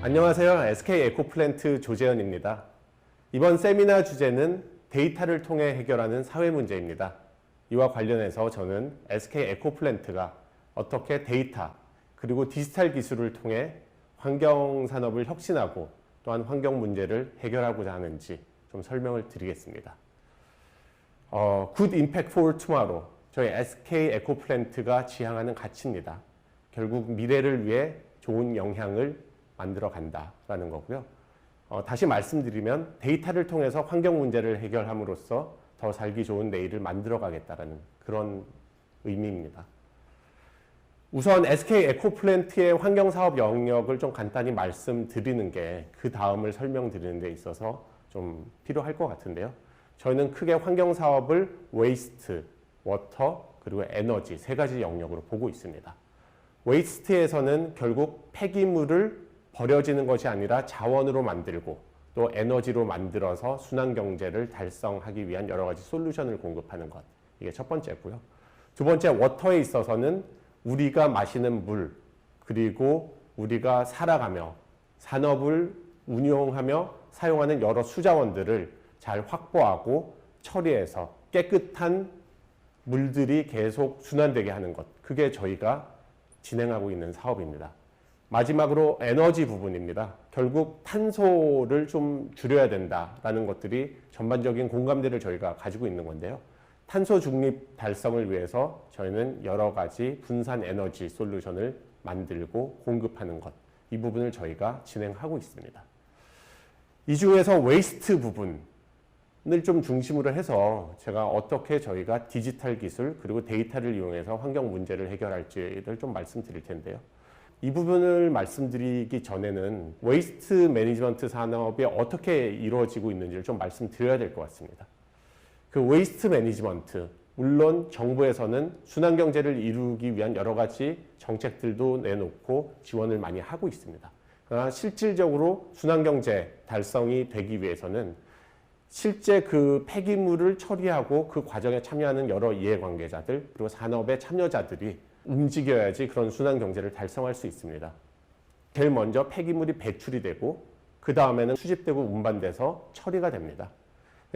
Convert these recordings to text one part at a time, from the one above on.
안녕하세요. SK 에코플랜트 조재현입니다. 이번 세미나 주제는 데이터를 통해 해결하는 사회 문제입니다. 이와 관련해서 저는 SK 에코플랜트가 어떻게 데이터 그리고 디지털 기술을 통해 환경산업을 혁신하고 또한 환경 문제를 해결하고자 하는지 좀 설명을 드리겠습니다. Good Impact for Tomorrow, 저희 SK 에코플랜트가 지향하는 가치입니다. 결국 미래를 위해 좋은 영향을 만들어 간다라는 거고요. 다시 말씀드리면 데이터를 통해서 환경 문제를 해결함으로써 더 살기 좋은 내일을 만들어 가겠다라는 그런 의미입니다. 우선 SK 에코플랜트의 환경사업 영역을 좀 간단히 말씀드리는 게 그 다음을 설명드리는 데 있어서 좀 필요할 것 같은데요. 저희는 크게 환경사업을 웨이스트, 워터, 그리고 에너지 세 가지 영역으로 보고 있습니다. 웨이스트에서는 결국 폐기물을 버려지는 것이 아니라 자원으로 만들고 또 에너지로 만들어서 순환경제를 달성하기 위한 여러 가지 솔루션을 공급하는 것. 이게 첫 번째고요. 두 번째, 워터에 있어서는 우리가 마시는 물, 그리고 우리가 살아가며 산업을 운용하며 사용하는 여러 수자원들을 잘 확보하고 처리해서 깨끗한 물들이 계속 순환되게 하는 것. 그게 저희가 진행하고 있는 사업입니다. 마지막으로 에너지 부분입니다. 결국 탄소를 좀 줄여야 된다라는 것들이 전반적인 공감대를 저희가 가지고 있는 건데요. 탄소 중립 달성을 위해서 저희는 여러 가지 분산 에너지 솔루션을 만들고 공급하는 것, 이 부분을 저희가 진행하고 있습니다. 이 중에서 웨이스트 부분을 좀 중심으로 해서 제가 어떻게 저희가 디지털 기술 그리고 데이터를 이용해서 환경 문제를 해결할지를 좀 말씀드릴 텐데요. 이 부분을 말씀드리기 전에는 웨이스트 매니지먼트 산업이 어떻게 이루어지고 있는지를 좀 말씀드려야 될 것 같습니다. 그 웨이스트 매니지먼트, 물론 정부에서는 순환경제를 이루기 위한 여러 가지 정책들도 내놓고 지원을 많이 하고 있습니다. 그러나 실질적으로 순환경제 달성이 되기 위해서는 실제 그 폐기물을 처리하고 그 과정에 참여하는 여러 이해관계자들 그리고 산업의 참여자들이 움직여야지 그런 순환경제를 달성할 수 있습니다. 제일 먼저 폐기물이 배출이 되고 그 다음에는 수집되고 운반돼서 처리가 됩니다.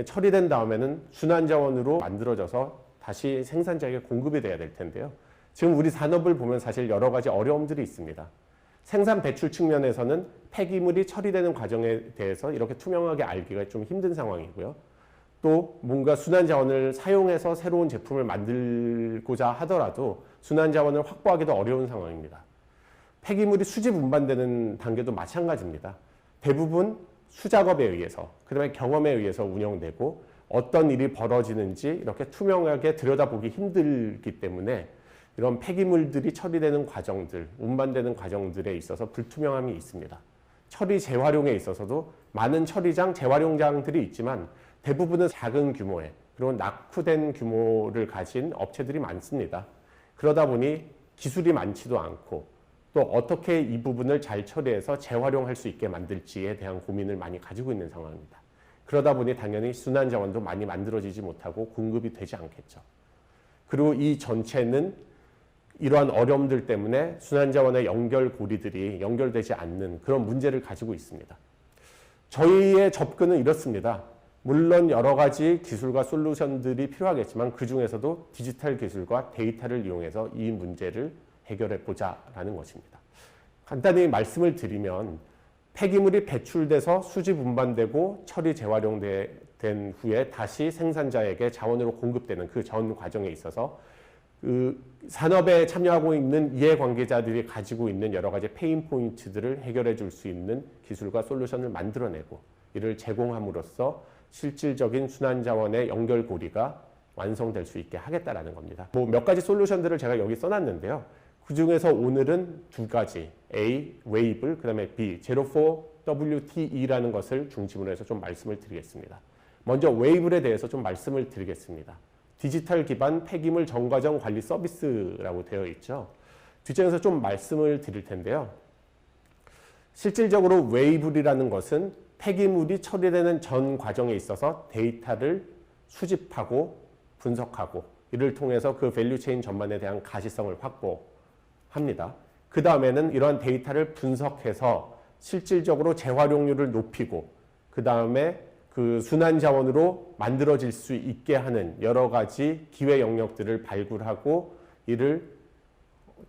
처리된 다음에는 순환자원으로 만들어져서 다시 생산자에게 공급이 돼야 될 텐데요. 지금 우리 산업을 보면 사실 여러 가지 어려움들이 있습니다. 생산 배출 측면에서는 폐기물이 처리되는 과정에 대해서 이렇게 투명하게 알기가 좀 힘든 상황이고요. 또 뭔가 순환자원을 사용해서 새로운 제품을 만들고자 하더라도 순환자원을 확보하기도 어려운 상황입니다. 폐기물이 수집 운반되는 단계도 마찬가지입니다. 대부분 수작업에 의해서, 그 다음에 경험에 의해서 운영되고 어떤 일이 벌어지는지 이렇게 투명하게 들여다보기 힘들기 때문에 이런 폐기물들이 처리되는 과정들, 운반되는 과정들에 있어서 불투명함이 있습니다. 처리 재활용에 있어서도 많은 처리장, 재활용장들이 있지만 대부분은 작은 규모의 그리고 낙후된 규모를 가진 업체들이 많습니다. 그러다 보니 기술이 많지도 않고 또 어떻게 이 부분을 잘 처리해서 재활용할 수 있게 만들지에 대한 고민을 많이 가지고 있는 상황입니다. 그러다 보니 당연히 순환자원도 많이 만들어지지 못하고 공급이 되지 않겠죠. 그리고 이 전체는 이러한 어려움들 때문에 순환자원의 연결고리들이 연결되지 않는 그런 문제를 가지고 있습니다. 저희의 접근은 이렇습니다. 물론 여러 가지 기술과 솔루션들이 필요하겠지만 그 중에서도 디지털 기술과 데이터를 이용해서 이 문제를 해결해 보자라는 것입니다. 간단히 말씀을 드리면 폐기물이 배출돼서 수집 운반되고 처리 재활용된 후에 다시 생산자에게 자원으로 공급되는 그 전 과정에 있어서 그 산업에 참여하고 있는 이해관계자들이 가지고 있는 여러 가지 페인 포인트들을 해결해 줄 수 있는 기술과 솔루션을 만들어내고 이를 제공함으로써 실질적인 순환자원의 연결고리가 완성될 수 있게 하겠다라는 겁니다. 몇 가지 솔루션들을 제가 여기 써놨는데요. 그 중에서 오늘은 두 가지, A, 웨이블, 그 다음에 B, Zero4WTE라는 것을 중심으로 해서 좀 말씀을 드리겠습니다. 먼저 웨이블에 대해서 좀 말씀을 드리겠습니다. 디지털 기반 폐기물 전과정 관리 서비스라고 되어 있죠. 뒷장에서 좀 말씀을 드릴 텐데요. 실질적으로 웨이블이라는 것은 폐기물이 처리되는 전 과정에 있어서 데이터를 수집하고 분석하고 이를 통해서 그 밸류체인 전반에 대한 가시성을 확보합니다. 그 다음에는 이러한 데이터를 분석해서 실질적으로 재활용률을 높이고 그 다음에 그 순환 자원으로 만들어질 수 있게 하는 여러 가지 기회 영역들을 발굴하고 이를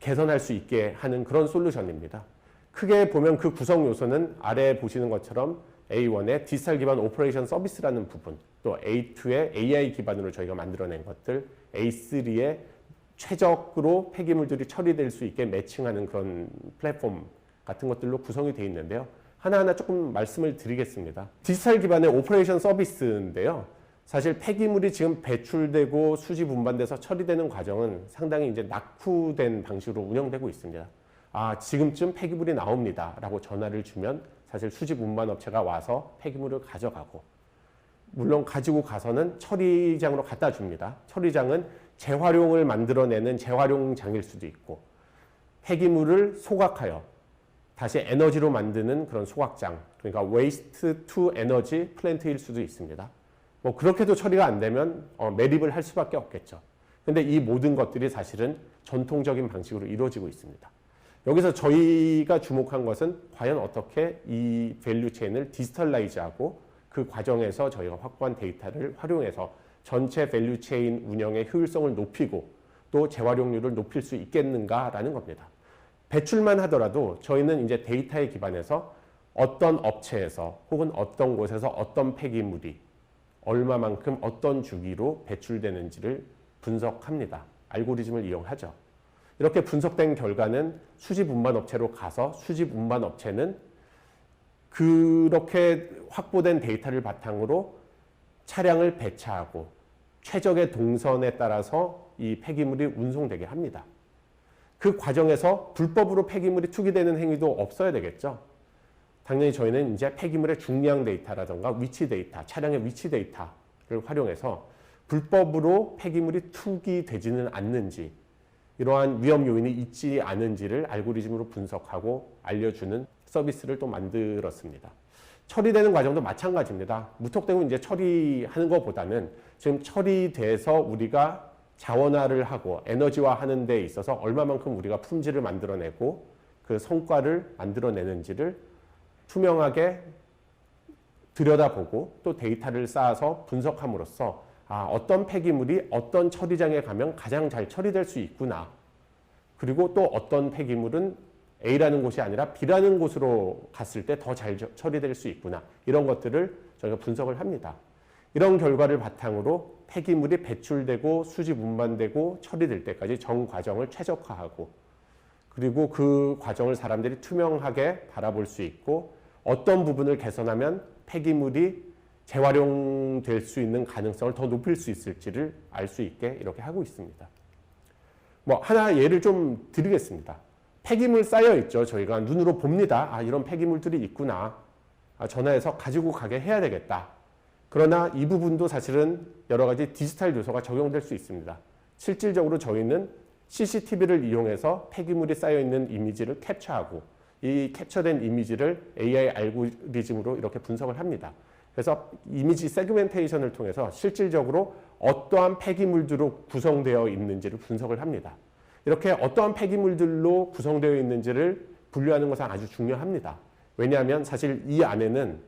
개선할 수 있게 하는 그런 솔루션입니다. 크게 보면 그 구성 요소는 아래 보시는 것처럼 A1의 디지털 기반 오퍼레이션 서비스라는 부분, 또 A2의 AI 기반으로 저희가 만들어낸 것들, A3의 최적으로 폐기물들이 처리될 수 있게 매칭하는 그런 플랫폼 같은 것들로 구성이 되어 있는데요. 하나하나 조금 말씀을 드리겠습니다. 디지털 기반의 오퍼레이션 서비스인데요. 사실 폐기물이 지금 배출되고 수집 운반돼서 처리되는 과정은 상당히 이제 낙후된 방식으로 운영되고 있습니다. 지금쯤 폐기물이 나옵니다 라고 전화를 주면 사실 수집 운반 업체가 와서 폐기물을 가져가고, 물론 가지고 가서는 처리장으로 갖다 줍니다. 처리장은 재활용을 만들어내는 재활용장일 수도 있고, 폐기물을 소각하여 다시 에너지로 만드는 그런 소각장, 그러니까 웨이스트 투 에너지 플랜트일 수도 있습니다. 뭐 그렇게도 처리가 안 되면 매립을 할 수밖에 없겠죠. 근데 이 모든 것들이 사실은 전통적인 방식으로 이루어지고 있습니다. 여기서 저희가 주목한 것은 과연 어떻게 이 밸류 체인을 디지털라이즈하고 그 과정에서 저희가 확보한 데이터를 활용해서 전체 밸류 체인 운영의 효율성을 높이고 또 재활용률을 높일 수 있겠는가라는 겁니다. 배출만 하더라도 저희는 이제 데이터에 기반해서 어떤 업체에서 혹은 어떤 곳에서 어떤 폐기물이 얼마만큼 어떤 주기로 배출되는지를 분석합니다. 알고리즘을 이용하죠. 이렇게 분석된 결과는 수집 운반 업체로 가서 수집 운반 업체는 그렇게 확보된 데이터를 바탕으로 차량을 배차하고 최적의 동선에 따라서 이 폐기물이 운송되게 합니다. 그 과정에서 불법으로 폐기물이 투기되는 행위도 없어야 되겠죠. 당연히 저희는 이제 폐기물의 중량 데이터라든가 위치 데이터, 차량의 위치 데이터를 활용해서 불법으로 폐기물이 투기되지는 않는지, 이러한 위험 요인이 있지 않은지를 알고리즘으로 분석하고 알려주는 서비스를 또 만들었습니다. 처리되는 과정도 마찬가지입니다. 무턱대고 이제 처리하는 것보다는 지금 처리돼서 우리가 자원화를 하고 에너지화 하는 데 있어서 얼마만큼 우리가 품질을 만들어내고 그 성과를 만들어내는지를 투명하게 들여다보고 또 데이터를 쌓아서 분석함으로써 어떤 폐기물이 어떤 처리장에 가면 가장 잘 처리될 수 있구나. 그리고 또 어떤 폐기물은 A라는 곳이 아니라 B라는 곳으로 갔을 때 더 잘 처리될 수 있구나. 이런 것들을 저희가 분석을 합니다. 이런 결과를 바탕으로 폐기물이 배출되고 수집 운반되고 처리될 때까지 전 과정을 최적화하고, 그리고 그 과정을 사람들이 투명하게 바라볼 수 있고 어떤 부분을 개선하면 폐기물이 재활용될 수 있는 가능성을 더 높일 수 있을지를 알 수 있게 이렇게 하고 있습니다. 뭐 하나 예를 좀 드리겠습니다. 폐기물 쌓여 있죠. 저희가 눈으로 봅니다. 이런 폐기물들이 있구나. 전화해서 가지고 가게 해야 되겠다. 그러나 이 부분도 사실은 여러 가지 디지털 요소가 적용될 수 있습니다. 실질적으로 저희는 CCTV를 이용해서 폐기물이 쌓여 있는 이미지를 캡처하고 이 캡처된 이미지를 AI 알고리즘으로 이렇게 분석을 합니다. 그래서 이미지 세그멘테이션을 통해서 실질적으로 어떠한 폐기물들로 구성되어 있는지를 분석을 합니다. 이렇게 어떠한 폐기물들로 구성되어 있는지를 분류하는 것은 아주 중요합니다. 왜냐하면 사실 이 안에는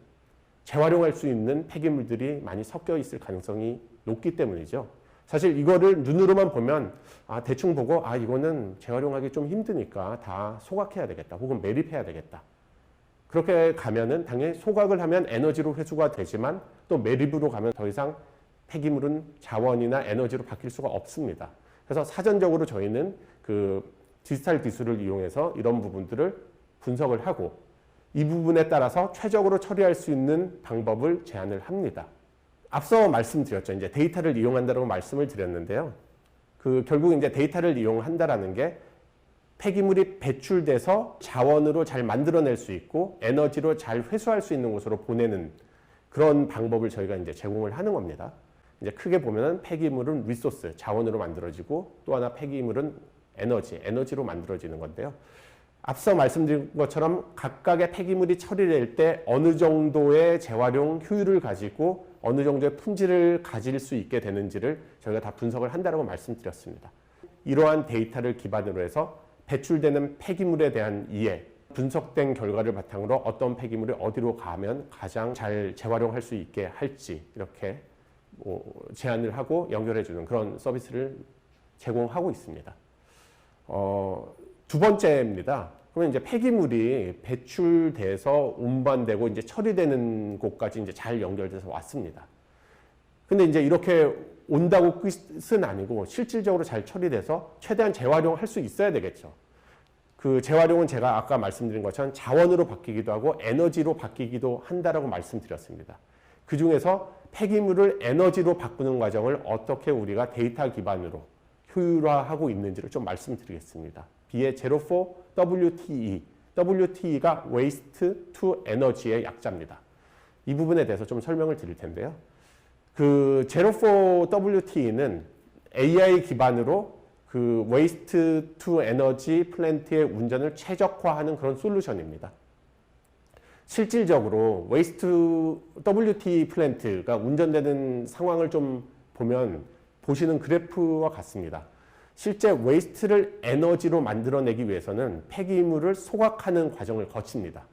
재활용할 수 있는 폐기물들이 많이 섞여 있을 가능성이 높기 때문이죠. 사실 이거를 눈으로만 보면 대충 보고 이거는 재활용하기 좀 힘드니까 다 소각해야 되겠다 혹은 매립해야 되겠다. 그렇게 가면은 당연히 소각을 하면 에너지로 회수가 되지만 또 매립으로 가면 더 이상 폐기물은 자원이나 에너지로 바뀔 수가 없습니다. 그래서 사전적으로 저희는 그 디지털 기술을 이용해서 이런 부분들을 분석을 하고 이 부분에 따라서 최적으로 처리할 수 있는 방법을 제안을 합니다. 앞서 말씀드렸죠. 이제 데이터를 이용한다고 말씀을 드렸는데요. 결국 이제 데이터를 이용한다라는 게 폐기물이 배출돼서 자원으로 잘 만들어낼 수 있고 에너지로 잘 회수할 수 있는 곳으로 보내는 그런 방법을 저희가 이제 제공을 하는 겁니다. 이제 크게 보면은 폐기물은 리소스, 자원으로 만들어지고 또 하나 폐기물은 에너지로 만들어지는 건데요. 앞서 말씀드린 것처럼 각각의 폐기물이 처리될 때 어느 정도의 재활용 효율을 가지고 어느 정도의 품질을 가질 수 있게 되는지를 저희가 다 분석을 한다고 말씀드렸습니다. 이러한 데이터를 기반으로 해서 배출되는 폐기물에 대한 이해, 분석된 결과를 바탕으로 어떤 폐기물이 어디로 가면 가장 잘 재활용할 수 있게 할지 이렇게 제안을 하고 연결해주는 그런 서비스를 제공하고 있습니다. 두 번째입니다. 그러면 이제 폐기물이 배출돼서 운반되고 이제 처리되는 곳까지 이제 잘 연결돼서 왔습니다. 근데 이제 이렇게 온다고 끝은 아니고 실질적으로 잘 처리돼서 최대한 재활용할 수 있어야 되겠죠. 그 재활용은 제가 아까 말씀드린 것처럼 자원으로 바뀌기도 하고 에너지로 바뀌기도 한다라고 말씀드렸습니다. 그 중에서 폐기물을 에너지로 바꾸는 과정을 어떻게 우리가 데이터 기반으로 효율화하고 있는지를 좀 말씀드리겠습니다. B의 Zero4WTE, WTE가 Waste to Energy의 약자입니다. 이 부분에 대해서 좀 설명을 드릴 텐데요. 그 Zero4WTE는 AI 기반으로 그 Waste to Energy 플랜트의 운전을 최적화하는 그런 솔루션입니다. 실질적으로 Waste WTE 플랜트가 운전되는 상황을 좀 보면 보시는 그래프와 같습니다. 실제 웨이스트를 에너지로 만들어내기 위해서는 폐기물을 소각하는 과정을 거칩니다.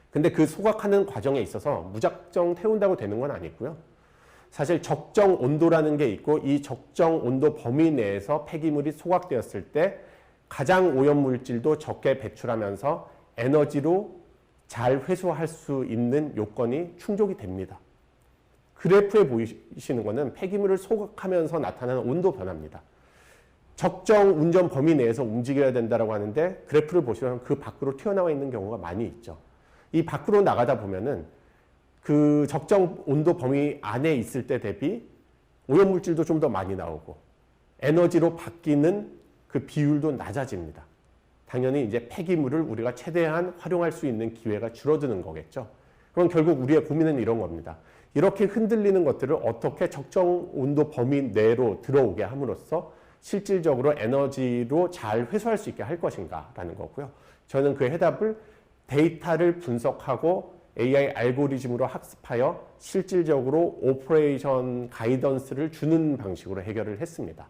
근데 그 소각하는 과정에 있어서 무작정 태운다고 되는 건 아니고요. 사실 적정 온도라는 게 있고 이 적정 온도 범위 내에서 폐기물이 소각되었을 때 가장 오염물질도 적게 배출하면서 에너지로 잘 회수할 수 있는 요건이 충족이 됩니다. 그래프에 보이시는 것은 폐기물을 소각하면서 나타나는 온도 변화입니다. 적정 운전 범위 내에서 움직여야 된다고 하는데 그래프를 보시면 그 밖으로 튀어나와 있는 경우가 많이 있죠. 이 밖으로 나가다 보면은 그 적정 온도 범위 안에 있을 때 대비 오염물질도 좀 더 많이 나오고 에너지로 바뀌는 그 비율도 낮아집니다. 당연히 이제 폐기물을 우리가 최대한 활용할 수 있는 기회가 줄어드는 거겠죠. 그럼 결국 우리의 고민은 이런 겁니다. 이렇게 흔들리는 것들을 어떻게 적정 온도 범위 내로 들어오게 함으로써 실질적으로 에너지로 잘 회수할 수 있게 할 것인가라는 거고요. 저는 그 해답을 데이터를 분석하고 AI 알고리즘으로 학습하여 실질적으로 오퍼레이션 가이던스를 주는 방식으로 해결을 했습니다.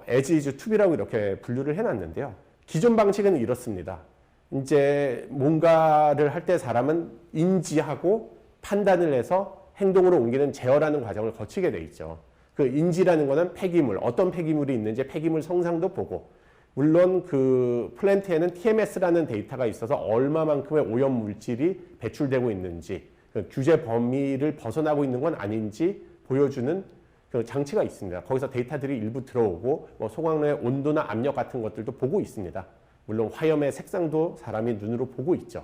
as is to be라고 이렇게 분류를 해놨는데요. 기존 방식은 이렇습니다. 이제 뭔가를 할 때 사람은 인지하고 판단을 해서 행동으로 옮기는 제어라는 과정을 거치게 돼 있죠. 그 인지라는 거는 폐기물, 어떤 폐기물이 있는지 폐기물 성상도 보고, 물론 그 플랜트에는 TMS라는 데이터가 있어서 얼마만큼의 오염 물질이 배출되고 있는지, 그 규제 범위를 벗어나고 있는 건 아닌지 보여주는 그 장치가 있습니다. 거기서 데이터들이 일부 들어오고 뭐 소각로의 온도나 압력 같은 것들도 보고 있습니다. 물론 화염의 색상도 사람이 눈으로 보고 있죠.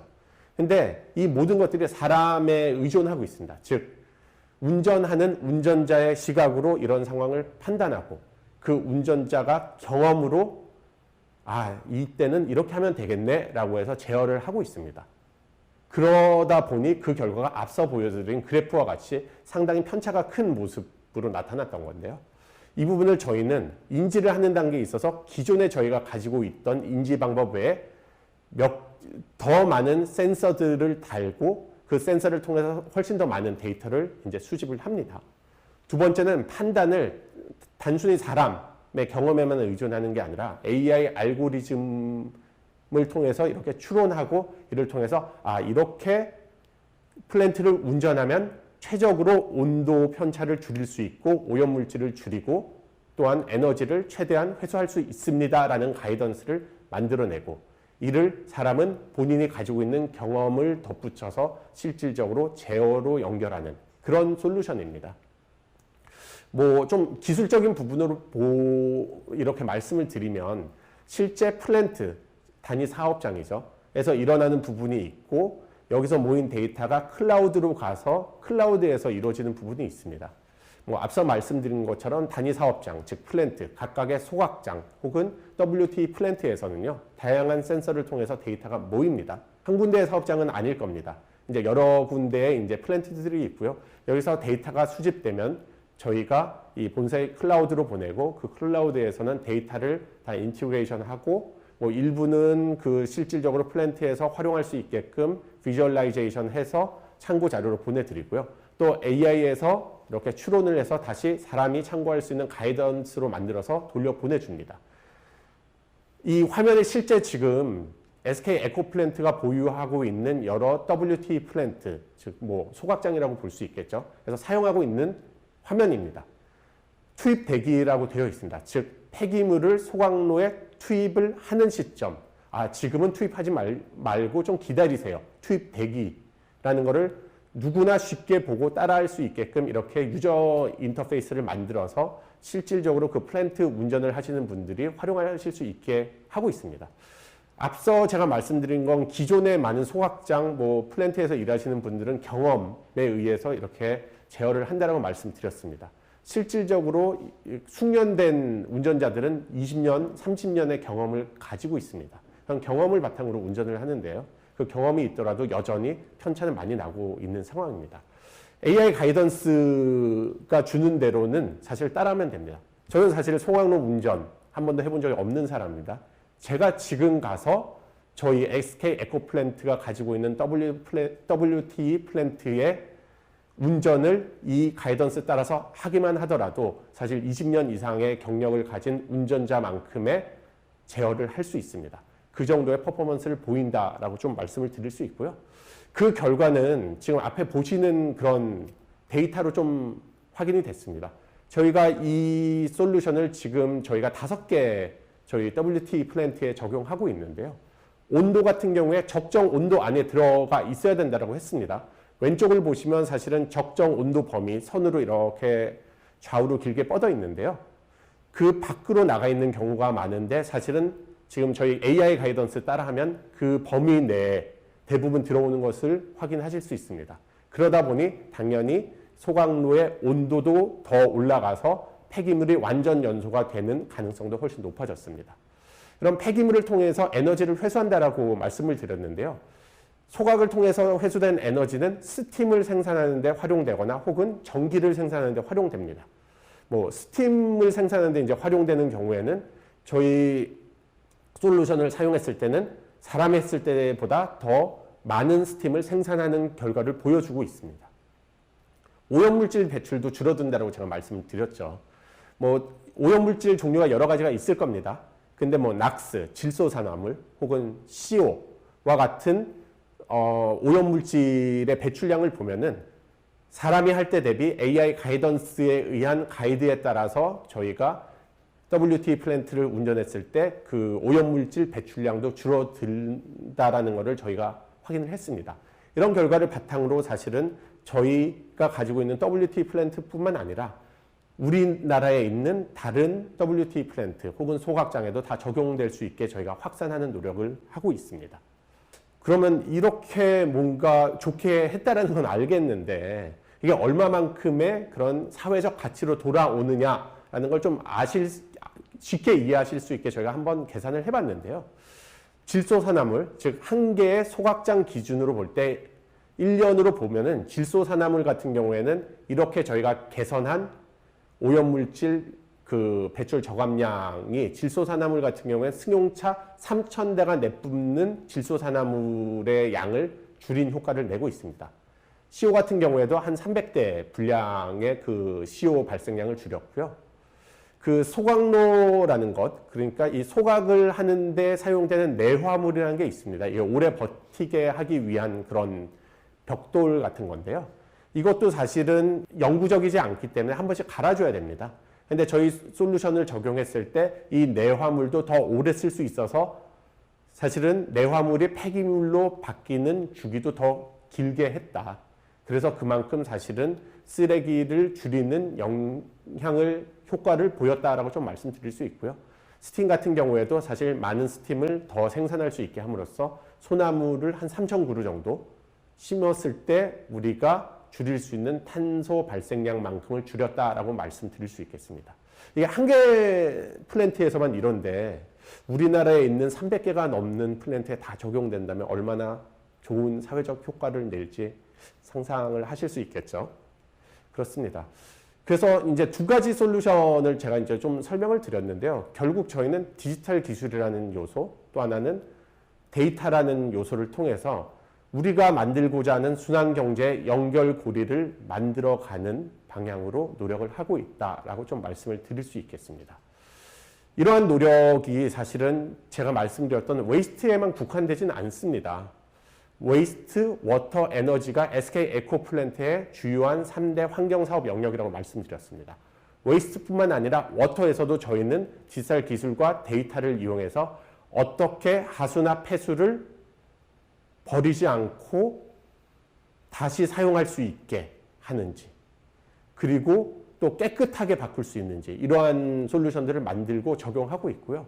근데 이 모든 것들이 사람에 의존하고 있습니다. 즉 운전하는 운전자의 시각으로 이런 상황을 판단하고 그 운전자가 경험으로 이때는 이렇게 하면 되겠네 라고 해서 제어를 하고 있습니다. 그러다 보니 그 결과가 앞서 보여드린 그래프와 같이 상당히 편차가 큰 모습으로 나타났던 건데요. 이 부분을 저희는 인지를 하는 단계에 있어서 기존에 저희가 가지고 있던 인지 방법 외에 더 많은 센서들을 달고 그 센서를 통해서 훨씬 더 많은 데이터를 이제 수집을 합니다. 두 번째는 판단을 단순히 사람의 경험에만 의존하는 게 아니라 AI 알고리즘을 통해서 이렇게 추론하고 이를 통해서 이렇게 플랜트를 운전하면 최적으로 온도 편차를 줄일 수 있고 오염물질을 줄이고 또한 에너지를 최대한 회수할 수 있습니다라는 가이던스를 만들어내고 이를 사람은 본인이 가지고 있는 경험을 덧붙여서 실질적으로 제어로 연결하는 그런 솔루션입니다. 뭐 좀 기술적인 부분으로 이렇게 말씀을 드리면 실제 플랜트 단위 사업장이죠. 에서 일어나는 부분이 있고 여기서 모인 데이터가 클라우드로 가서 클라우드에서 이루어지는 부분이 있습니다. 뭐 앞서 말씀드린 것처럼 단위 사업장, 즉 플랜트, 각각의 소각장 혹은 WT 플랜트에서는요, 다양한 센서를 통해서 데이터가 모입니다. 한 군데의 사업장은 아닐 겁니다. 이제 여러 군데의 이제 플랜트들이 있고요. 여기서 데이터가 수집되면 저희가 이 본사의 클라우드로 보내고 그 클라우드에서는 데이터를 다 인티그레이션하고 뭐 일부는 그 실질적으로 플랜트에서 활용할 수 있게끔 비주얼라이제이션 해서 참고 자료로 보내드리고요. 또 AI에서 이렇게 추론을 해서 다시 사람이 참고할 수 있는 가이던스로 만들어서 돌려 보내줍니다. 이 화면에 실제 지금 SK 에코플랜트가 보유하고 있는 여러 WT 플랜트, 즉 뭐 소각장이라고 볼 수 있겠죠. 그래서 사용하고 있는 화면입니다. 투입 대기라고 되어 있습니다. 즉 폐기물을 소각로에 투입을 하는 시점, 지금은 투입하지 말고 좀 기다리세요. 투입 대기라는 거를 누구나 쉽게 보고 따라할 수 있게끔 이렇게 유저 인터페이스를 만들어서 실질적으로 그 플랜트 운전을 하시는 분들이 활용하실 수 있게 하고 있습니다. 앞서 제가 말씀드린 건 기존의 많은 소각장, 뭐 플랜트에서 일하시는 분들은 경험에 의해서 이렇게 제어를 한다라고 말씀드렸습니다. 실질적으로 숙련된 운전자들은 20년, 30년의 경험을 가지고 있습니다. 그런 경험을 바탕으로 운전을 하는데요. 그 경험이 있더라도 여전히 편차는 많이 나고 있는 상황입니다. AI 가이던스가 주는 대로는 사실 따라하면 됩니다. 저는 사실 소각로 운전 한 번도 해본 적이 없는 사람입니다. 제가 지금 가서 저희 SK 에코플랜트가 가지고 있는 WT 플랜트의 운전을 이 가이던스 따라서 하기만 하더라도 사실 20년 이상의 경력을 가진 운전자만큼의 제어를 할 수 있습니다. 그 정도의 퍼포먼스를 보인다라고 좀 말씀을 드릴 수 있고요. 그 결과는 지금 앞에 보시는 그런 데이터로 좀 확인이 됐습니다. 저희가 이 솔루션을 지금 저희가 5개 저희 WT 플랜트에 적용하고 있는데요. 온도 같은 경우에 적정 온도 안에 들어가 있어야 된다고 했습니다. 왼쪽을 보시면 사실은 적정 온도 범위 선으로 이렇게 좌우로 길게 뻗어 있는데요. 그 밖으로 나가 있는 경우가 많은데 사실은 지금 저희 AI 가이던스 따라하면 그 범위 내에 대부분 들어오는 것을 확인하실 수 있습니다. 그러다 보니 당연히 소각로의 온도도 더 올라가서 폐기물이 완전 연소가 되는 가능성도 훨씬 높아졌습니다. 그럼 폐기물을 통해서 에너지를 회수한다라고 말씀을 드렸는데요. 소각을 통해서 회수된 에너지는 스팀을 생산하는 데 활용되거나 혹은 전기를 생산하는 데 활용됩니다. 뭐 스팀을 생산하는 데 이제 활용되는 경우에는 저희 솔루션을 사용했을 때는 사람이 했을 때보다 더 많은 스팀을 생산하는 결과를 보여주고 있습니다. 오염물질 배출도 줄어든다고 제가 말씀을 드렸죠. 뭐 오염물질 종류가 여러 가지가 있을 겁니다. 근데 뭐 낙스, 질소산화물 혹은 CO와 같은 오염물질의 배출량을 보면은 사람이 할 때 대비 AI 가이던스에 의한 가이드에 따라서 저희가 WT 플랜트를 운전했을 때 그 오염물질 배출량도 줄어든다라는 것을 저희가 확인을 했습니다. 이런 결과를 바탕으로 사실은 저희가 가지고 있는 WT 플랜트뿐만 아니라 우리나라에 있는 다른 WT 플랜트 혹은 소각장에도 다 적용될 수 있게 저희가 확산하는 노력을 하고 있습니다. 그러면 이렇게 뭔가 좋게 했다라는 건 알겠는데 이게 얼마만큼의 그런 사회적 가치로 돌아오느냐라는 걸 좀 쉽게 이해하실 수 있게 저희가 한번 계산을 해봤는데요. 질소산화물, 즉 한 개의 소각장 기준으로 볼 때 1년으로 보면은 질소산화물 같은 경우에는 이렇게 저희가 개선한 오염물질 그 배출 저감량이 질소산화물 같은 경우에 승용차 3,000대가 내뿜는 질소산화물의 양을 줄인 효과를 내고 있습니다. CO 같은 경우에도 한 300대 분량의 그 CO 발생량을 줄였고요. 그 소각로라는 것, 그러니까 이 소각을 하는데 사용되는 내화물이라는 게 있습니다. 이게 오래 버티게 하기 위한 그런 벽돌 같은 건데요. 이것도 사실은 영구적이지 않기 때문에 한 번씩 갈아줘야 됩니다. 근데 저희 솔루션을 적용했을 때 이 내화물도 더 오래 쓸 수 있어서 사실은 내화물이 폐기물로 바뀌는 주기도 더 길게 했다. 그래서 그만큼 사실은 쓰레기를 줄이는 효과를 보였다라고 좀 말씀드릴 수 있고요. 스팀 같은 경우에도 사실 많은 스팀을 더 생산할 수 있게 함으로써 소나무를 한 3,000그루 정도 심었을 때 우리가 줄일 수 있는 탄소 발생량만큼을 줄였다라고 말씀드릴 수 있겠습니다. 이게 한 개 플랜트에서만 이런데 우리나라에 있는 300개가 넘는 플랜트에 다 적용된다면 얼마나 좋은 사회적 효과를 낼지 상상을 하실 수 있겠죠. 그렇습니다. 그래서 이제 두 가지 솔루션을 제가 이제 좀 설명을 드렸는데요. 결국 저희는 디지털 기술이라는 요소, 또 하나는 데이터라는 요소를 통해서 우리가 만들고자 하는 순환경제 연결고리를 만들어가는 방향으로 노력을 하고 있다라고 좀 말씀을 드릴 수 있겠습니다. 이러한 노력이 사실은 제가 말씀드렸던 웨이스트에만 국한되지는 않습니다. 웨이스트, 워터, 에너지가 SK 에코플랜트의 주요한 3대 환경사업 영역이라고 말씀드렸습니다. 웨이스트뿐만 아니라 워터에서도 저희는 디지털 기술과 데이터를 이용해서 어떻게 하수나 폐수를 버리지 않고 다시 사용할 수 있게 하는지, 그리고 또 깨끗하게 바꿀 수 있는지, 이러한 솔루션들을 만들고 적용하고 있고요.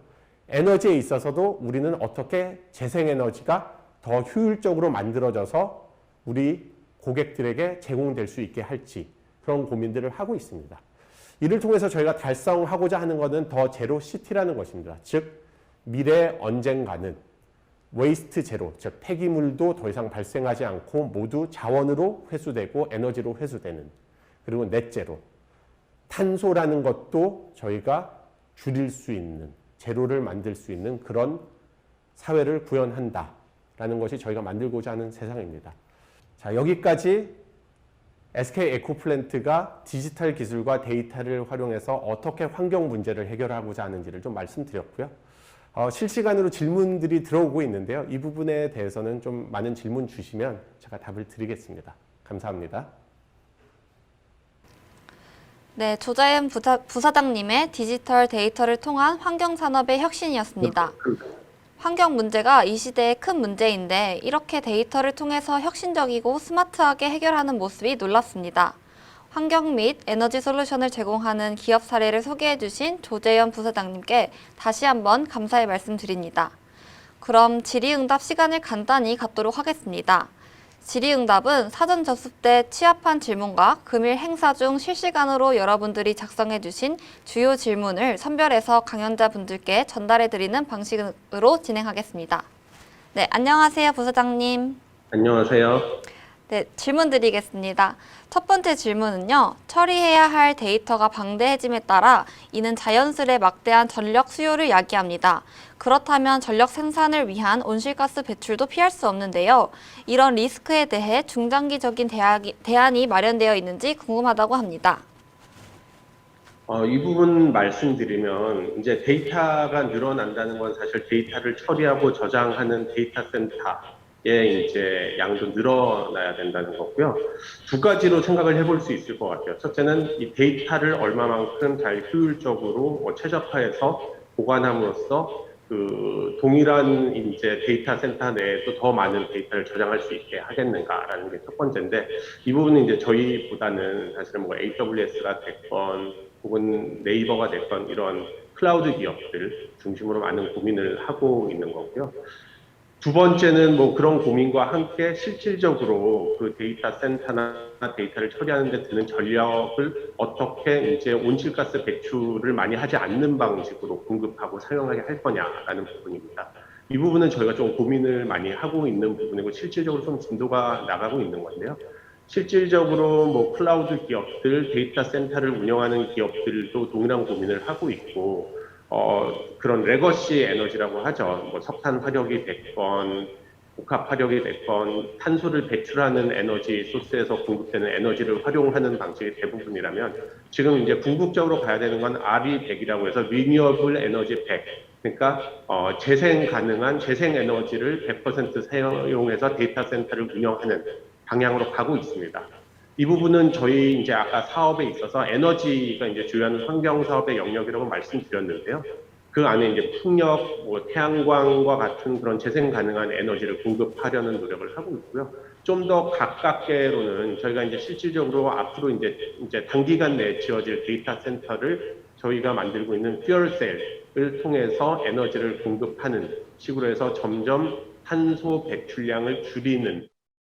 에너지에 있어서도 우리는 어떻게 재생에너지가 더 효율적으로 만들어져서 우리 고객들에게 제공될 수 있게 할지, 그런 고민들을 하고 있습니다. 이를 통해서 저희가 달성하고자 하는 것은 더 제로 시티라는 것입니다. 즉 미래 언젠가는 웨이스트 제로, 즉 폐기물도 더 이상 발생하지 않고 모두 자원으로 회수되고 에너지로 회수되는, 그리고 넷제로, 탄소라는 것도 저희가 줄일 수 있는, 제로를 만들 수 있는 그런 사회를 구현한다라는 것이 저희가 만들고자 하는 세상입니다. 자, 여기까지 SK 에코플랜트가 디지털 기술과 데이터를 활용해서 어떻게 환경 문제를 해결하고자 하는지를 좀 말씀드렸고요. 실시간으로 질문들이 들어오고 있는데요. 이 부분에 대해서는 좀 많은 질문 주시면 제가 답을 드리겠습니다. 감사합니다. 네, 조자연 부사장님의 디지털 데이터를 통한 환경산업의 혁신이었습니다. 환경 문제가 이 시대의 큰 문제인데 이렇게 데이터를 통해서 혁신적이고 스마트하게 해결하는 모습이 놀랍습니다. 환경 및 에너지 솔루션을 제공하는 기업 사례를 소개해 주신 조재현 부사장님께 다시 한번 감사의 말씀드립니다. 그럼 질의응답 시간을 간단히 갖도록 하겠습니다. 질의응답은 사전 접수 때 취합한 질문과 금일 행사 중 실시간으로 여러분들이 작성해 주신 주요 질문을 선별해서 강연자분들께 전달해 드리는 방식으로 진행하겠습니다. 네, 안녕하세요, 부사장님. 안녕하세요. 네, 질문 드리겠습니다. 첫 번째 질문은요. 처리해야 할 데이터가 방대해짐에 따라 이는 자연스레 막대한 전력 수요를 야기합니다. 그렇다면 전력 생산을 위한 온실가스 배출도 피할 수 없는데요. 이런 리스크에 대해 중장기적인 대안이 마련되어 있는지 궁금하다고 합니다. 이 부분 말씀드리면 이제 데이터가 늘어난다는 건 사실 데이터를 처리하고 저장하는 데이터 센터의 이제 양도 늘어나야 된다는 거고요. 두 가지로 생각을 해볼 수 있을 것 같아요. 첫째는 이 데이터를 얼마만큼 잘 효율적으로 최적화해서 보관함으로써 그 동일한 이제 데이터 센터 내에도 더 많은 데이터를 저장할 수 있게 하겠는가라는 게 첫 번째인데, 이 부분은 이제 저희보다는 사실은 뭐 AWS가 됐건 혹은 네이버가 됐건 이런 클라우드 기업들 중심으로 많은 고민을 하고 있는 거고요. 두 번째는 뭐 그런 고민과 함께 실질적으로 그 데이터 센터나 데이터를 처리하는 데 드는 전력을 어떻게 이제 온실가스 배출을 많이 하지 않는 방식으로 공급하고 사용하게 할 거냐라는 부분입니다. 이 부분은 저희가 좀 고민을 많이 하고 있는 부분이고 실질적으로 좀 진도가 나가고 있는 건데요. 실질적으로 뭐 클라우드 기업들, 데이터 센터를 운영하는 기업들도 동일한 고민을 하고 있고, 그런 레거시 에너지라고 하죠. 뭐 석탄 화력이 됐건, 복합 화력이 됐건, 탄소를 배출하는 에너지 소스에서 공급되는 에너지를 활용하는 방식이 대부분이라면, 지금 이제 궁극적으로 가야 되는 건 RE100이라고 해서 Renewable Energy 100. 그러니까 재생 가능한 재생 에너지를 100% 사용해서 데이터 센터를 운영하는 방향으로 가고 있습니다. 이 부분은 저희 이제 아까 사업에 있어서 에너지가 이제 주요한 환경 사업의 영역이라고 말씀드렸는데요. 그 안에 이제 풍력, 뭐 태양광과 같은 그런 재생 가능한 에너지를 공급하려는 노력을 하고 있고요. 좀 더 가깝게로는 저희가 이제 실질적으로 앞으로 이제 단기간 내에 지어질 데이터 센터를 저희가 만들고 있는 퓨얼셀을 통해서 에너지를 공급하는 식으로 해서 점점 탄소 배출량을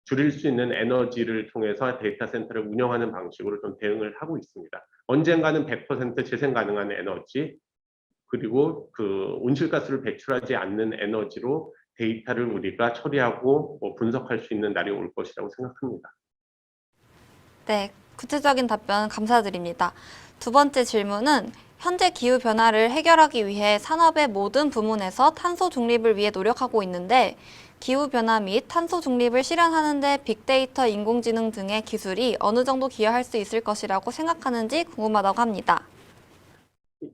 줄일 수 있는 에너지를 통해서 데이터 센터를 운영하는 방식으로 좀 대응을 하고 있습니다. 언젠가는 100% 재생 가능한 에너지, 그리고 그 온실가스를 배출하지 않는 에너지로 데이터를 우리가 처리하고 분석할 수 있는 날이 올 것이라고 생각합니다. 네, 구체적인 답변 감사드립니다. 두 번째 질문은 현재 기후변화를 해결하기 위해 산업의 모든 부문에서 탄소 중립을 위해 노력하고 있는데 기후변화 및 탄소 중립을 실현하는 데 빅데이터, 인공지능 등의 기술이 어느 정도 기여할 수 있을 것이라고 생각하는지 궁금하다고 합니다.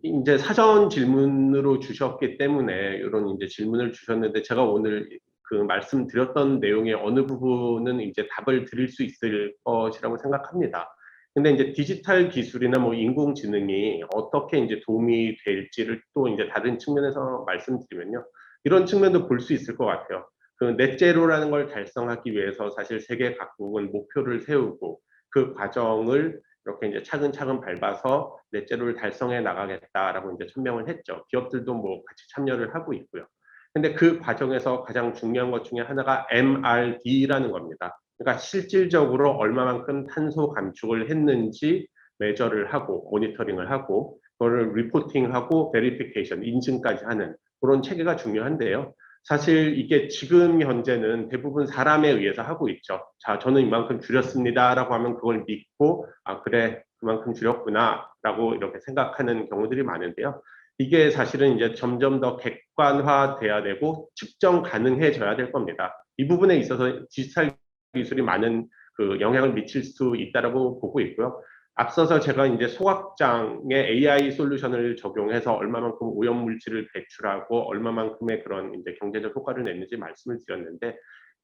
이제 사전 질문으로 주셨기 때문에 이런 이제 질문을 주셨는데 제가 오늘 그 말씀드렸던 내용의 어느 부분은 이제 답을 드릴 수 있을 것이라고 생각합니다. 근데 이제 디지털 기술이나 뭐 인공지능이 어떻게 이제 도움이 될지를 또 이제 다른 측면에서 말씀드리면요. 이런 측면도 볼 수 있을 것 같아요. 그 넷제로라는 걸 달성하기 위해서 사실 세계 각국은 목표를 세우고 그 과정을 이렇게 이제 차근차근 밟아서 넷제로를 달성해 나가겠다라고 이제 천명을 했죠. 기업들도 뭐 같이 참여를 하고 있고요. 근데 그 과정에서 가장 중요한 것 중에 하나가 MRD라는 겁니다. 그러니까 실질적으로 얼마만큼 탄소 감축을 했는지 매저를 하고 모니터링을 하고 그거를 리포팅하고 베리피케이션 인증까지 하는 그런 체계가 중요한데요. 사실 이게 지금 현재는 대부분 사람에 의해서 하고 있죠. 자, 저는 이만큼 줄였습니다라고 하면 그걸 믿고 아 그래 그만큼 줄였구나라고 이렇게 생각하는 경우들이 많은데요. 이게 사실은 이제 점점 더 객관화돼야 되고 측정 가능해져야 될 겁니다. 이 부분에 있어서 디지털 기술이 많은 그 영향을 미칠 수 있다라고 보고 있고요. 앞서서 제가 이제 소각장에 AI 솔루션을 적용해서 얼마만큼 오염 물질을 배출하고 얼마만큼의 그런 이제 경제적 효과를 냈는지 말씀을 드렸는데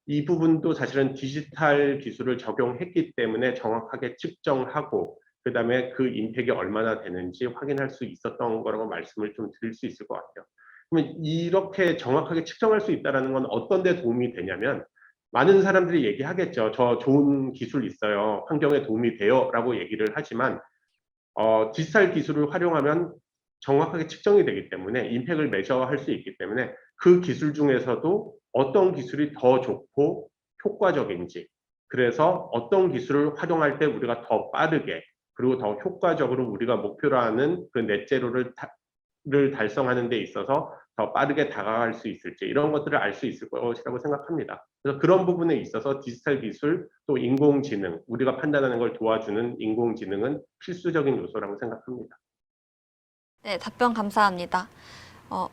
이 부분도 사실은 디지털 기술을 적용했기 때문에 정확하게 측정하고 그다음에 그 임팩이 얼마나 되는지 확인할 수 있었던 거라고 말씀을 좀 드릴 수 있을 것 같아요. 그러면 이렇게 정확하게 측정할 수 있다는 건 어떤 데 도움이 되냐면 많은 사람들이 얘기하겠죠. 저 좋은 기술 있어요. 환경에 도움이 돼요. 라고 얘기를 하지만 디지털 기술을 활용하면 정확하게 측정이 되기 때문에 임팩을 매저할 수 있기 때문에 그 기술 중에서도 어떤 기술이 더 좋고 효과적인지 그래서 어떤 기술을 활용할 때 우리가 더 빠르게 그리고 더 효과적으로 우리가 목표로 하는 그 넷제로를 달성하는 데 있어서 더 빠르게 다가갈 수 있을지 이런 것들을 알 수 있을 것이라고 생각합니다. 그래서 그런 부분에 있어서 디지털 기술 또 인공지능 우리가 판단하는 걸 도와주는 인공지능은 필수적인 요소라고 생각합니다. 네, 답변 감사합니다.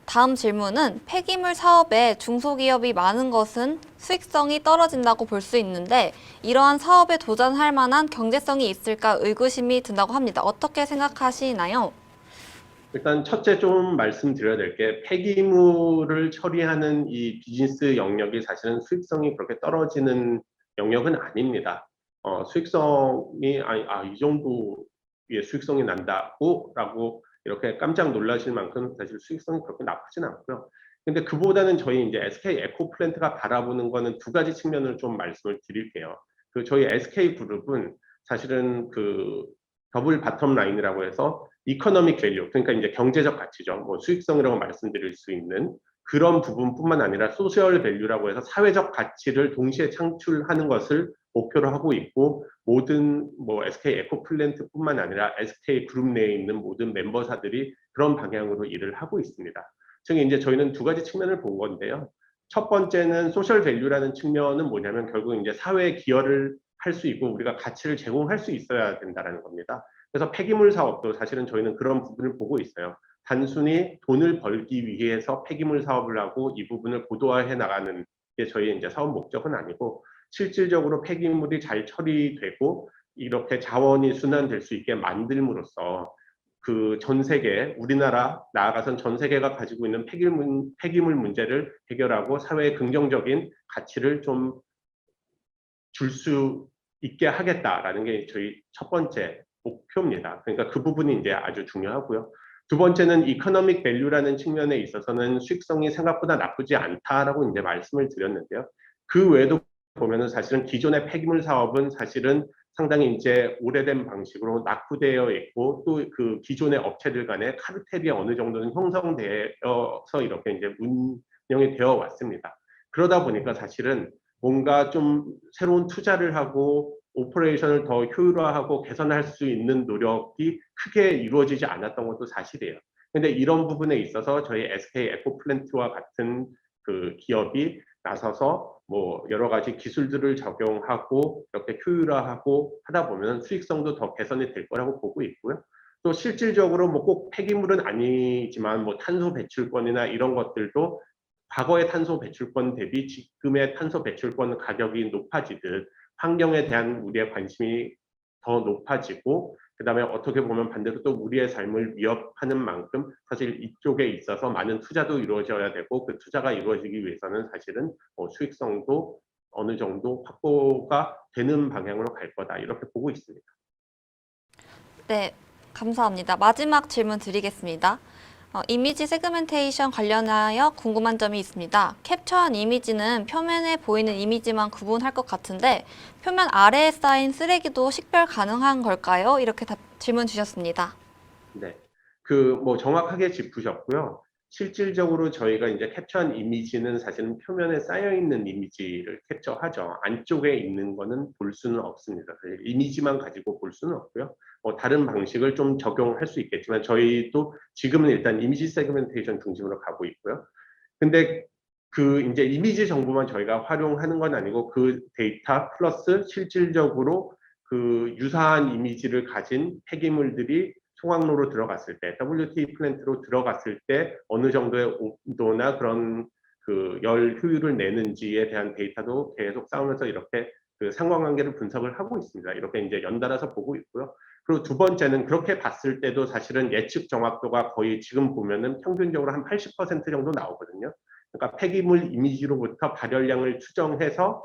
다음 질문은 폐기물 사업에 중소기업이 많은 것은 수익성이 떨어진다고 볼 수 있는데 이러한 사업에 도전할 만한 경제성이 있을까 의구심이 든다고 합니다. 어떻게 생각하시나요? 일단 첫째 좀 말씀드려야 될 게 폐기물을 처리하는 이 비즈니스 영역이 사실은 수익성이 그렇게 떨어지는 영역은 아닙니다. 수익성이 이 정도의 수익성이 난다고라고 이렇게 깜짝 놀라실 만큼 사실 수익성이 그렇게 나쁘진 않고요. 근데 그보다는 저희 이제 SK 에코플랜트가 바라보는 거는 두 가지 측면을 좀 말씀을 드릴게요. 그 저희 SK 그룹은 사실은 그 더블 바텀 라인이라고 해서 이코노믹 밸류, 그러니까 이제 경제적 가치죠. 뭐 수익성이라고 말씀드릴 수 있는 그런 부분뿐만 아니라 소셜 밸류라고 해서 사회적 가치를 동시에 창출하는 것을 목표로 하고 있고 모든 뭐 SK 에코플랜트뿐만 아니라 SK 그룹 내에 있는 모든 멤버사들이 그런 방향으로 일을 하고 있습니다. 즉 이제 저희는 두 가지 측면을 본 건데요. 첫 번째는 소셜 밸류라는 측면은 뭐냐면 결국 이제 사회에 기여를 할 수 있고 우리가 가치를 제공할 수 있어야 된다는 겁니다. 그래서 폐기물 사업도 사실은 저희는 그런 부분을 보고 있어요. 단순히 돈을 벌기 위해서 폐기물 사업을 하고 이 부분을 고도화해 나가는 게 저희 이제 사업 목적은 아니고 실질적으로 폐기물이 잘 처리되고 이렇게 자원이 순환될 수 있게 만들므로써 그 전 세계 우리나라 나아가선 전 세계가 가지고 있는 폐기물 문제를 해결하고 사회에 긍정적인 가치를 좀 줄 수 있게 하겠다라는 게 저희 첫 번째 목표입니다. 그러니까 그 부분이 이제 아주 중요하고요. 두 번째는 이코노믹 밸류라는 측면에 있어서는 수익성이 생각보다 나쁘지 않다라고 이제 말씀을 드렸는데요. 그 외에도 보면은 사실은 기존의 폐기물 사업은 사실은 상당히 이제 오래된 방식으로 낙후되어 있고 또 그 기존의 업체들 간의 카르텔이 어느 정도는 형성되어서 이렇게 이제 운영이 되어 왔습니다. 그러다 보니까 사실은 뭔가 좀 새로운 투자를 하고 오퍼레이션을 더 효율화하고 개선할 수 있는 노력이 크게 이루어지지 않았던 것도 사실이에요. 근데 이런 부분에 있어서 저희 SK 에코플랜트와 같은 그 기업이 나서서 뭐 여러 가지 기술들을 적용하고 이렇게 효율화하고 하다 보면 수익성도 더 개선이 될 거라고 보고 있고요. 또 실질적으로 뭐 꼭 폐기물은 아니지만 뭐 탄소 배출권이나 이런 것들도 과거의 탄소 배출권 대비 지금의 탄소 배출권 가격이 높아지듯 환경에 대한 우리의 관심이 더 높아지고 그다음에 어떻게 보면 반대로 또 우리의 삶을 위협하는 만큼 사실 이쪽에 있어서 많은 투자도 이루어져야 되고 그 투자가 이루어지기 위해서는 사실은 수익성도 어느 정도 확보가 되는 방향으로 갈 거다 이렇게 보고 있습니다. 네, 감사합니다. 마지막 질문 드리겠습니다. 이미지 세그멘테이션 관련하여 궁금한 점이 있습니다. 캡처한 이미지는 표면에 보이는 이미지만 구분할 것 같은데 표면 아래에 쌓인 쓰레기도 식별 가능한 걸까요? 이렇게 질문 주셨습니다. 네, 뭐 정확하게 짚으셨고요. 실질적으로 저희가 이제 캡처한 이미지는 사실은 표면에 쌓여 있는 이미지를 캡처하죠. 안쪽에 있는 거는 볼 수는 없습니다. 사실 이미지만 가지고 볼 수는 없고요. 다른 방식을 좀 적용할 수 있겠지만 저희도 지금은 일단 이미지 세그멘테이션 중심으로 가고 있고요. 근데 이제 이미지 정보만 저희가 활용하는 건 아니고 그 데이터 플러스 실질적으로 그 유사한 이미지를 가진 폐기물들이 소각로로 들어갔을 때, WT 플랜트로 들어갔을 때 어느 정도의 온도나 그런 그 열 효율을 내는지에 대한 데이터도 계속 쌓으면서 이렇게 그 상관관계를 분석을 하고 있습니다. 이렇게 이제 연달아서 보고 있고요. 그리고 두 번째는 그렇게 봤을 때도 사실은 예측 정확도가 거의 지금 보면은 평균적으로 한 80% 정도 나오거든요. 그러니까 폐기물 이미지로부터 발열량을 추정해서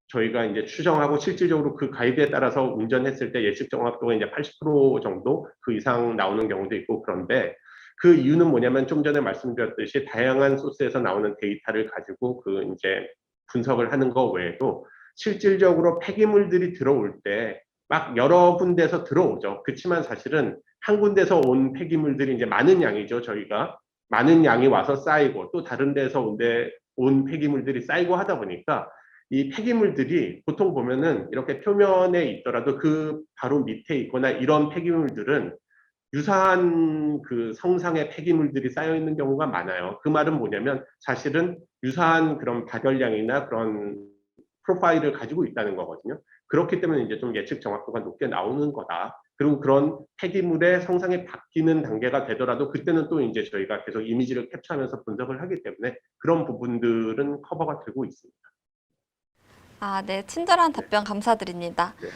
저희가 이제 추정하고 실질적으로 그 가이드에 따라서 운전했을 때 예측 정확도가 이제 80% 정도 그 이상 나오는 경우도 있고 그런데 그 이유는 뭐냐면 좀 전에 말씀드렸듯이 다양한 소스에서 나오는 데이터를 가지고 이제 분석을 하는 거 외에도 실질적으로 폐기물들이 들어올 때 막 여러 군데서 들어오죠. 그렇지만 사실은 한 군데서 온 폐기물들이 이제 많은 양이죠. 저희가 많은 양이 와서 쌓이고 또 다른 데서 온 폐기물들이 쌓이고 하다 보니까 이 폐기물들이 보통 보면은 이렇게 표면에 있더라도 그 바로 밑에 있거나 이런 폐기물들은 유사한 그 성상의 폐기물들이 쌓여 있는 경우가 많아요. 그 말은 뭐냐면 사실은 유사한 그런 발열량이나 그런 프로파일을 가지고 있다는 거거든요. 그렇기 때문에 이제 좀 예측 정확도가 높게 나오는 거다. 그리고 그런 폐기물의 성상이 바뀌는 단계가 되더라도 그때는 또 이제 저희가 계속 이미지를 캡처하면서 분석을 하기 때문에 그런 부분들은 커버가 되고 있습니다. 네, 친절한 답변 감사드립니다. 네.